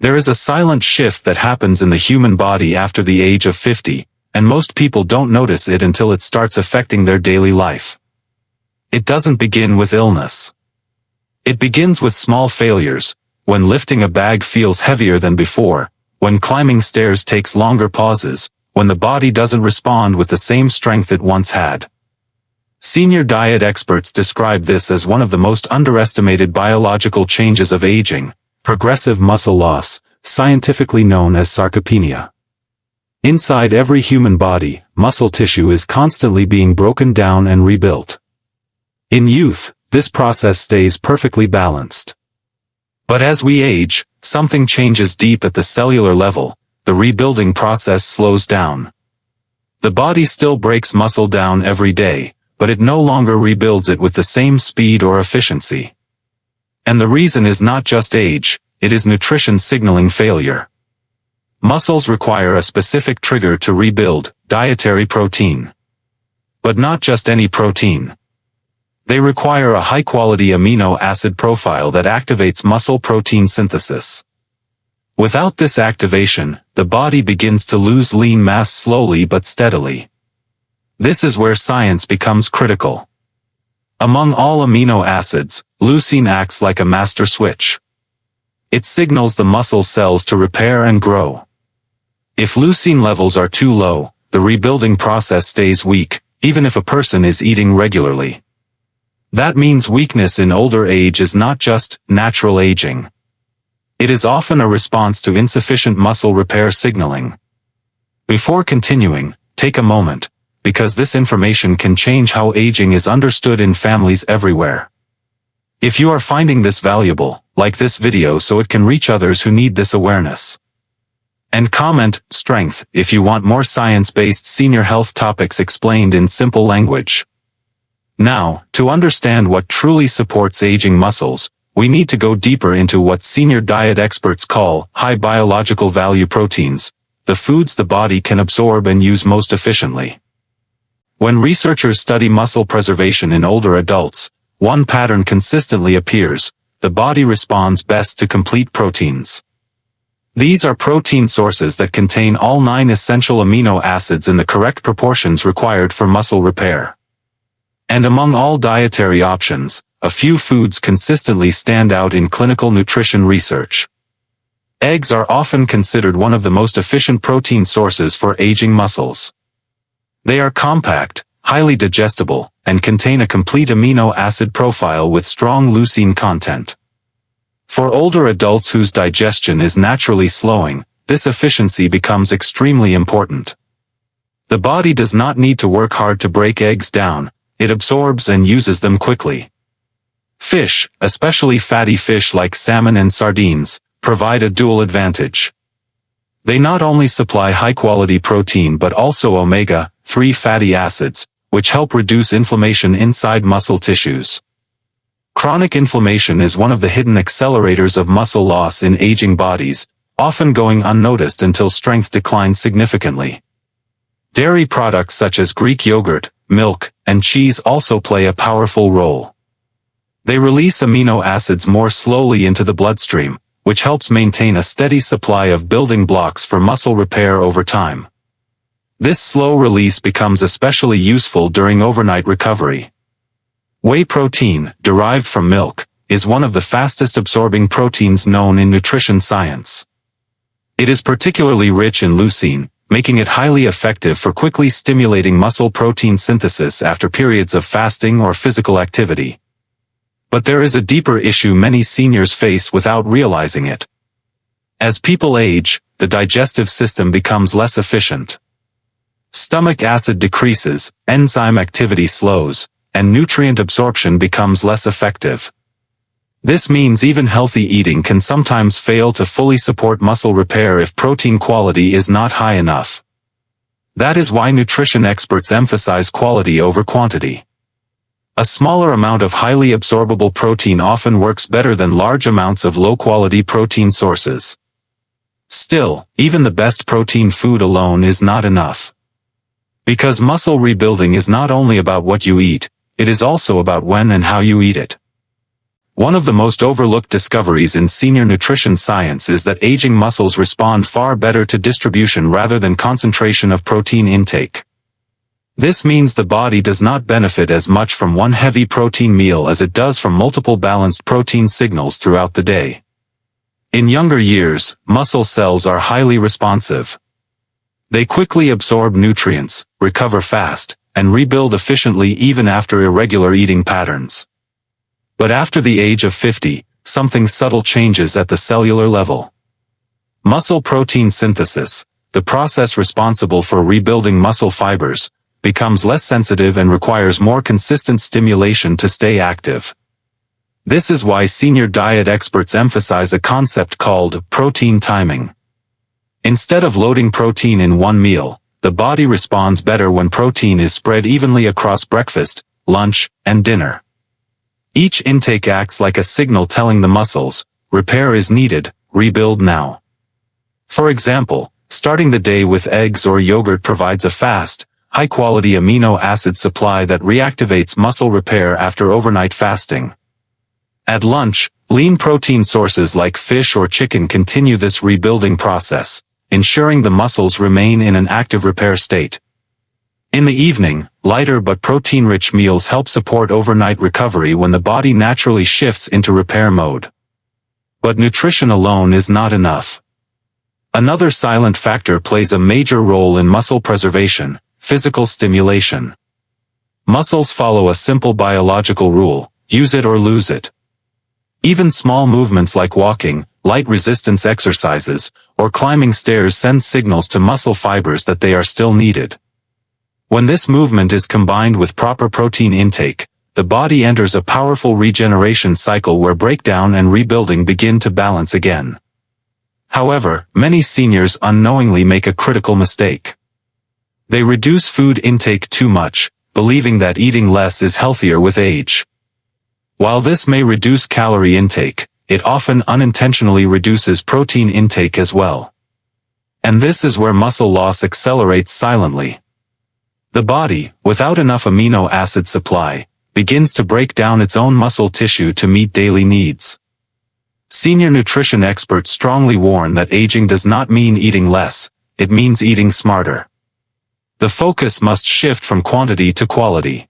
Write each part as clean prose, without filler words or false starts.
There is a silent shift that happens in the human body after the age of 50, and most people don't notice it until it starts affecting their daily life. It doesn't begin with illness. It begins with small failures, when lifting a bag feels heavier than before, when climbing stairs takes longer pauses, when the body doesn't respond with the same strength it once had. Senior diet experts describe this as one of the most underestimated biological changes of aging, progressive muscle loss, scientifically known as sarcopenia. Inside every human body, muscle tissue is constantly being broken down and rebuilt. In youth, this process stays perfectly balanced. But as we age, something changes deep at the cellular level. The rebuilding process slows down. The body still breaks muscle down every day, but it no longer rebuilds it with the same speed or efficiency. And the reason is not just age, it is nutrition signaling failure. Muscles require a specific trigger to rebuild, dietary protein. But not just any protein. They require a high-quality amino acid profile that activates muscle protein synthesis. Without this activation, the body begins to lose lean mass slowly but steadily. This is where science becomes critical. Among all amino acids, leucine acts like a master switch. It signals the muscle cells to repair and grow. If leucine levels are too low, the rebuilding process stays weak, even if a person is eating regularly. That means weakness in older age is not just natural aging. It is often a response to insufficient muscle repair signaling. Before continuing, take a moment, because this information can change how aging is understood in families everywhere. If you are finding this valuable, like this video so it can reach others who need this awareness. And comment, strength, if you want more science-based senior health topics explained in simple language. Now, to understand what truly supports aging muscles, we need to go deeper into what senior diet experts call high biological value proteins, the foods the body can absorb and use most efficiently. When researchers study muscle preservation in older adults, one pattern consistently appears: the body responds best to complete proteins. These are protein sources that contain all 9 essential amino acids in the correct proportions required for muscle repair. And among all dietary options, a few foods consistently stand out in clinical nutrition research. Eggs are often considered one of the most efficient protein sources for aging muscles. They are compact, highly digestible, and contain a complete amino acid profile with strong leucine content. For older adults whose digestion is naturally slowing, this efficiency becomes extremely important. The body does not need to work hard to break eggs down, it absorbs and uses them quickly. Fish, especially fatty fish like salmon and sardines, provide a dual advantage. They not only supply high-quality protein but also omega-3 fatty acids, which help reduce inflammation inside muscle tissues. Chronic inflammation is one of the hidden accelerators of muscle loss in aging bodies, often going unnoticed until strength declines significantly. Dairy products such as Greek yogurt, milk, and cheese also play a powerful role. They release amino acids more slowly into the bloodstream, which helps maintain a steady supply of building blocks for muscle repair over time. This slow release becomes especially useful during overnight recovery. Whey protein, derived from milk, is one of the fastest absorbing proteins known in nutrition science. It is particularly rich in leucine, making it highly effective for quickly stimulating muscle protein synthesis after periods of fasting or physical activity. But there is a deeper issue many seniors face without realizing it. As people age, the digestive system becomes less efficient. Stomach acid decreases, enzyme activity slows, and nutrient absorption becomes less effective. This means even healthy eating can sometimes fail to fully support muscle repair if protein quality is not high enough. That is why nutrition experts emphasize quality over quantity. A smaller amount of highly absorbable protein often works better than large amounts of low-quality protein sources. Still, even the best protein food alone is not enough. Because muscle rebuilding is not only about what you eat, it is also about when and how you eat it. One of the most overlooked discoveries in senior nutrition science is that aging muscles respond far better to distribution rather than concentration of protein intake. This means the body does not benefit as much from one heavy protein meal as it does from multiple balanced protein signals throughout the day. In younger years, muscle cells are highly responsive. They quickly absorb nutrients, recover fast, and rebuild efficiently even after irregular eating patterns. But after the age of 50, something subtle changes at the cellular level. Muscle protein synthesis, the process responsible for rebuilding muscle fibers, becomes less sensitive and requires more consistent stimulation to stay active. This is why senior diet experts emphasize a concept called protein timing. Instead of loading protein in one meal, the body responds better when protein is spread evenly across breakfast, lunch, and dinner. Each intake acts like a signal telling the muscles, repair is needed, rebuild now. For example, starting the day with eggs or yogurt provides a fast, high-quality amino acid supply that reactivates muscle repair after overnight fasting. At lunch, lean protein sources like fish or chicken continue this rebuilding process, ensuring the muscles remain in an active repair state. In the evening, lighter but protein-rich meals help support overnight recovery when the body naturally shifts into repair mode. But nutrition alone is not enough. Another silent factor plays a major role in muscle preservation: physical stimulation. Muscles follow a simple biological rule: use it or lose it. Even small movements like walking, light resistance exercises, or climbing stairs send signals to muscle fibers that they are still needed. When this movement is combined with proper protein intake, the body enters a powerful regeneration cycle where breakdown and rebuilding begin to balance again. However, many seniors unknowingly make a critical mistake. They reduce food intake too much, believing that eating less is healthier with age. While this may reduce calorie intake, it often unintentionally reduces protein intake as well. And this is where muscle loss accelerates silently. The body, without enough amino acid supply, begins to break down its own muscle tissue to meet daily needs. Senior nutrition experts strongly warn that aging does not mean eating less, it means eating smarter. The focus must shift from quantity to quality.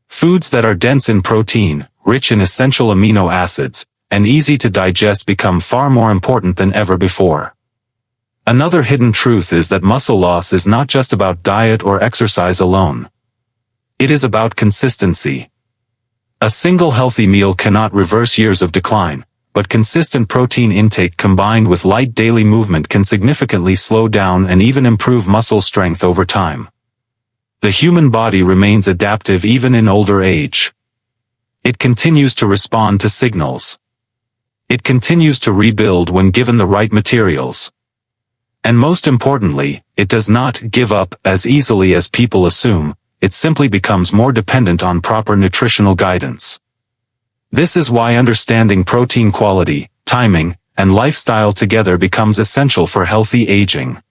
Foods that are dense in protein, rich in essential amino acids, and easy to digest become far more important than ever before. Another hidden truth is that muscle loss is not just about diet or exercise alone. It is about consistency. A single healthy meal cannot reverse years of decline, but consistent protein intake combined with light daily movement can significantly slow down and even improve muscle strength over time. The human body remains adaptive even in older age. It continues to respond to signals. It continues to rebuild when given the right materials. And most importantly, it does not give up as easily as people assume, it simply becomes more dependent on proper nutritional guidance. This is why understanding protein quality, timing, and lifestyle together becomes essential for healthy aging.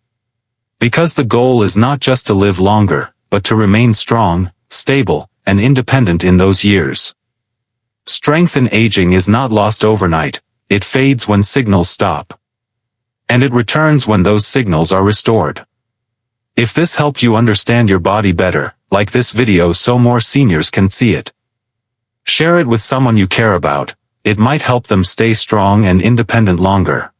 Because the goal is not just to live longer, but to remain strong, stable, and independent in those years. Strength in aging is not lost overnight, it fades when signals stop. And it returns when those signals are restored. If this helped you understand your body better, like this video so more seniors can see it. Share it with someone you care about, it might help them stay strong and independent longer.